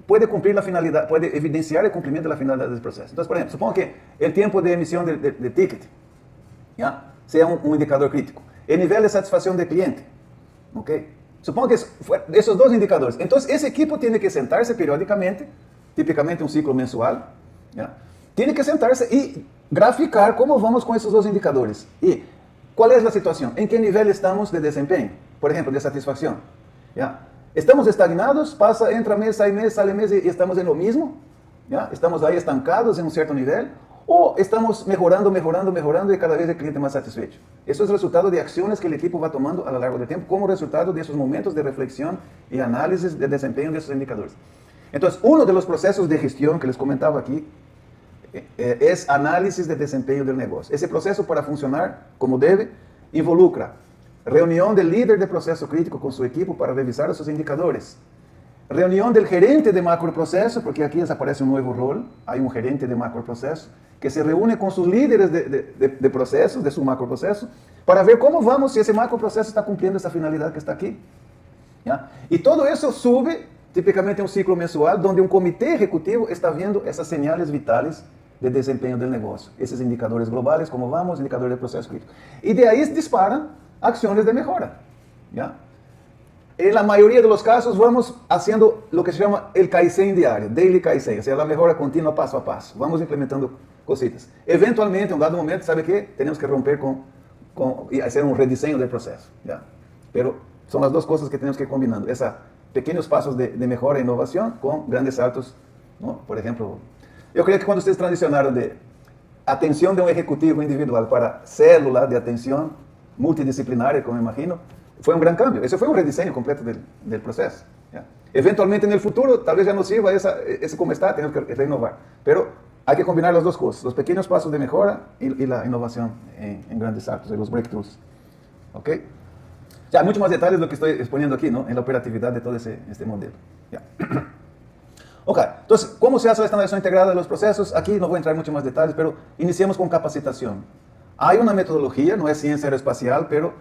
puede cumplir la finalidad, puede evidenciar el cumplimiento de la finalidad del proceso? Entonces, por ejemplo, supongo que el tiempo de emisión de ticket, ¿ya? Sea un indicador crítico. El nivel de satisfacción del cliente. ¿Okay? Supongo que esos 2 indicadores. Entonces, ese equipo tiene que sentarse periódicamente, típicamente un ciclo mensual, ¿ya? Tiene que sentarse y graficar cómo vamos con esos 2 indicadores. Y ¿cuál es la situación? ¿En qué nivel estamos de desempeño? Por ejemplo, de satisfacción. ¿Ya? ¿Estamos estagnados? Entra mes, sale mes y estamos en lo mismo. ¿Ya? ¿Estamos ahí estancados en un cierto nivel? ¿O estamos mejorando y cada vez el cliente más satisfecho? Eso es resultado de acciones que el equipo va tomando a lo largo del tiempo como resultado de esos momentos de reflexión y análisis de desempeño de esos indicadores. Entonces, uno de los procesos de gestión que les comentaba aquí es análisis de desempeño del negocio. Ese proceso, para funcionar como debe, involucra reunión del líder de proceso crítico con su equipo para revisar esos indicadores, reunión del gerente de macroproceso, porque aquí desaparece un nuevo rol, hay un gerente de macroproceso que se reúne con sus líderes de procesos, de su macroproceso, para ver cómo vamos, si ese macroproceso está cumpliendo esa finalidad que está aquí. ¿Ya? Y todo eso sube típicamente a un ciclo mensual donde un comité ejecutivo está viendo esas señales vitales de desempeño del negocio, esos indicadores globales, cómo vamos, indicadores de proceso crítico. Y de ahí se disparan acciones de mejora. ¿Ya? En la mayoría de los casos vamos haciendo lo que se llama el Kaizen diario, Daily Kaizen, o sea, la mejora continua paso a paso. Vamos implementando cositas. Eventualmente, en un dado momento, ¿sabe qué? Tenemos que romper y hacer un rediseño del proceso. ¿Ya? Pero son las 2 cosas que tenemos que ir combinando. Esa pequeños pasos de mejora e innovación con grandes saltos, ¿no? Por ejemplo, yo creo que cuando ustedes transicionaron de atención de un ejecutivo individual para célula de atención multidisciplinaria, como imagino, fue un gran cambio. Ese fue un rediseño completo del proceso. ¿Ya? Eventualmente en el futuro tal vez ya no sirva ese como está, tenemos que renovar. Pero hay que combinar las dos cosas, los pequeños pasos de mejora y la innovación en grandes saltos, en los breakthroughs. ¿Ok? Ya, mucho más detalles de lo que estoy exponiendo aquí, ¿no? En la operatividad de todo este modelo. Ya. Ok, entonces, ¿cómo se hace la estandarización integrada de los procesos? Aquí no voy a entrar en mucho más detalles, pero iniciemos con capacitación. Hay una metodología, no es ciencia aeroespacial, pero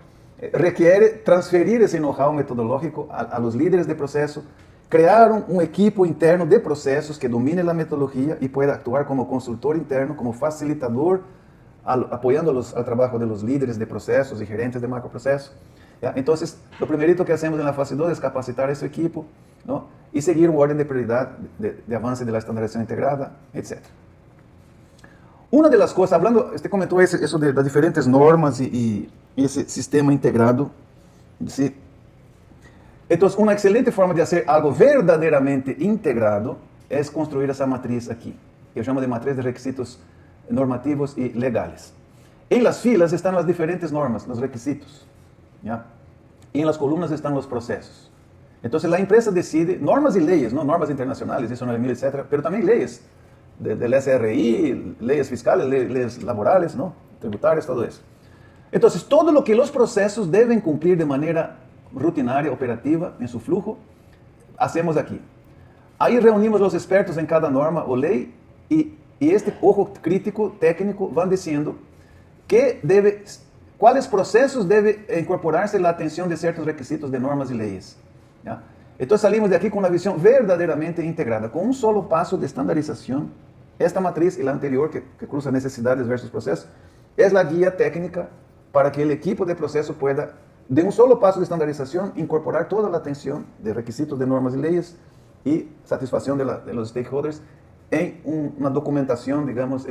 requiere transferir ese know-how metodológico a los líderes de proceso, crear un equipo interno de procesos que domine la metodología y pueda actuar como consultor interno, como facilitador, apoyando al trabajo de los líderes de procesos y gerentes de macroprocesos. ¿Ya? Entonces, lo primerito que hacemos en la fase 2 es capacitar ese equipo, ¿no? Y seguir un orden de prioridad de avance de la estandarización integrada, etc. Una de las cosas, hablando, usted comentó eso de las diferentes normas y ese sistema integrado, ¿sí? Entonces, una excelente forma de hacer algo verdaderamente integrado es construir esa matriz aquí. Yo llamo de matriz de requisitos normativos y legales. En las filas están las diferentes normas, los requisitos, ¿ya? Y en las columnas están los procesos. Entonces, la empresa decide normas y leyes, ¿no? Normas internacionales, ISO 9000, etc., pero también leyes del SRI, leyes fiscales, leyes laborales, ¿no? Tributarias, todo eso. Entonces, todo lo que los procesos deben cumplir de manera rutinaria, operativa, en su flujo, hacemos aquí. Ahí reunimos los expertos en cada norma o ley y este ojo crítico, técnico, van diciendo cuáles procesos debe incorporarse la atención de ciertos requisitos de normas y leyes. ¿Ya? Entonces salimos de aquí con una visión verdaderamente integrada, con un solo paso de estandarización. Esta matriz y la anterior, que cruza necesidades versus procesos, es la guía técnica para que el equipo de proceso pueda, de un solo paso de estandarización, incorporar toda la atención de requisitos de normas y leyes y satisfacción de los stakeholders en una documentación, digamos,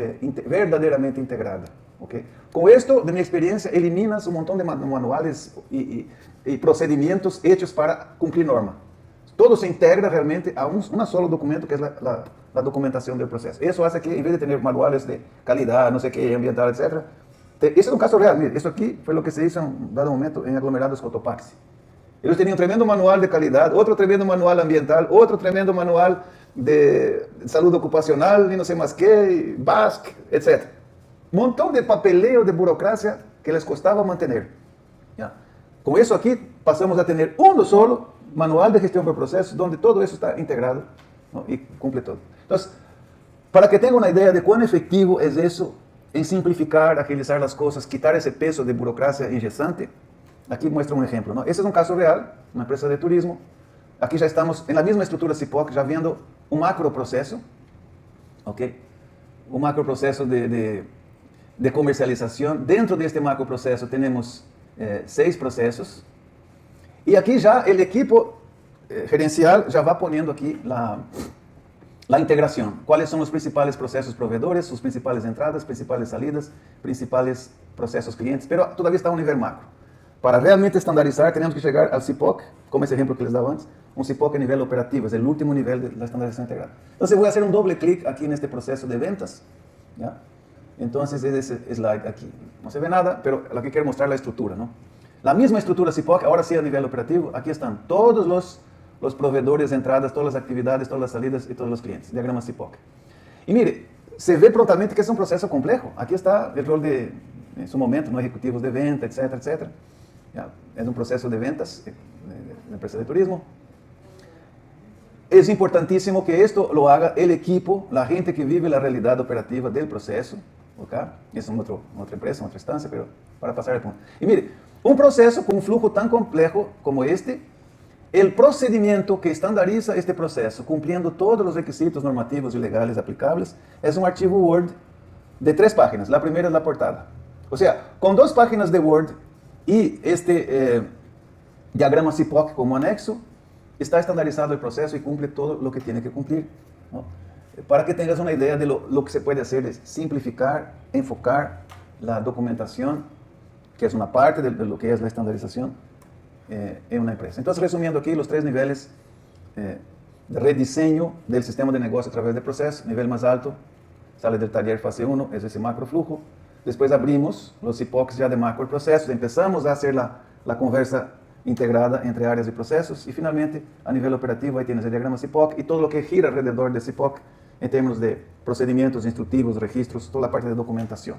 verdaderamente integrada. ¿Okay? Con esto, de mi experiencia, eliminas un montón de manuales y procedimientos hechos para cumplir norma. Todo se integra realmente a un solo documento que es la documentación del proceso. Eso hace que, en vez de tener manuales de calidad, no sé qué, ambiental, etc., ese es un caso real. Mire, esto aquí fue lo que se hizo en un dado momento en aglomerados Cotopaxi. Ellos tenían un tremendo manual de calidad, otro tremendo manual ambiental, otro tremendo manual de salud ocupacional y no sé más qué, BASC, etc. Un montón de papeleo, de burocracia que les costaba mantener. ¿Ya? Con eso aquí pasamos a tener uno solo manual de gestión por procesos donde todo eso está integrado, ¿no? Y cumple todo. Entonces, para que tenga una idea de cuán efectivo es eso en simplificar, agilizar las cosas, quitar ese peso de burocracia ingesante, aquí muestra un ejemplo, ¿no? Ese es un caso real, una empresa de turismo. Aquí ya estamos en la misma estructura CIPOC, ya viendo un macroproceso, ¿ok? Un macroproceso de comercialización. Dentro de este macroproceso tenemos 6 procesos. Y aquí ya el equipo gerencial ya va poniendo aquí la integración. ¿Cuáles son los principales procesos proveedores, sus principales entradas, principales salidas, principales procesos clientes? Pero todavía está a un nivel macro. Para realmente estandarizar, tenemos que llegar al CIPOC, como ese ejemplo que les daba antes, un CIPOC a nivel operativo, es el último nivel de la estandarización integrada. Entonces voy a hacer un doble clic aquí en este proceso de ventas. ¿Ya? Entonces es ese slide aquí. No se ve nada, pero lo que quiero mostrar es la estructura, ¿no? La misma estructura CIPOC, ahora sí a nivel operativo, aquí están todos los proveedores de entradas, todas las actividades, todas las salidas y todos los clientes, diagrama CIPOC. Y mire, se ve prontamente que es un proceso complejo. Aquí está el rol en su momento, ¿no? Ejecutivos de venta, etcétera, etcétera. ¿Ya? Es un proceso de ventas de empresa de turismo. Es importantísimo que esto lo haga el equipo, la gente que vive la realidad operativa del proceso. ¿Okay? Es otra empresa, otra instancia, pero para pasar el punto. Y mire, un proceso con un flujo tan complejo como este, el procedimiento que estandariza este proceso, cumpliendo todos los requisitos normativos y legales aplicables, es un archivo Word de 3 páginas. La primera es la portada. O sea, con 2 páginas de Word y este diagrama CIPOC como anexo, está estandarizado el proceso y cumple todo lo que tiene que cumplir, ¿no? Para que tengas una idea de lo que se puede hacer es simplificar, enfocar la documentación, que es una parte de lo que es la estandarización en una empresa. Entonces, resumiendo aquí los 3 niveles de rediseño del sistema de negocio a través de procesos. Nivel más alto, sale del taller fase 1, es ese macro flujo. Después abrimos los CIPOCs ya de macro procesos, empezamos a hacer la conversa integrada entre áreas y procesos, y finalmente a nivel operativo ahí tienes el diagrama CIPOC y todo lo que gira alrededor de CIPOC en términos de procedimientos, instructivos, registros, toda la parte de documentación.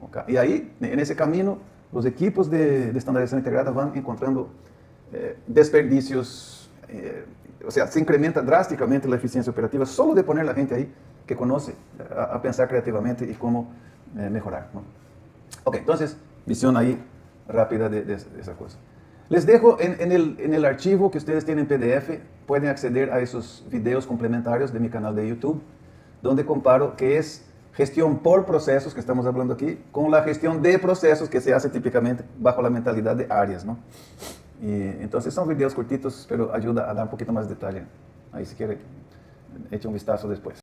¿Okay? Y ahí, en ese camino, los equipos de estandarización integrada van encontrando desperdicios, o sea, se incrementa drásticamente la eficiencia operativa solo de poner la gente ahí que conoce a pensar creativamente y cómo mejorar, ¿no? Ok, entonces, visión ahí rápida de esa cosa. Les dejo en el archivo que ustedes tienen en PDF, pueden acceder a esos videos complementarios de mi canal de YouTube, donde comparo qué es gestión por procesos, que estamos hablando aquí, con la gestión de procesos que se hace típicamente bajo la mentalidad de áreas, ¿no? Y entonces son videos cortitos, pero ayuda a dar un poquito más de detalle. Ahí si quiere, eche un vistazo después.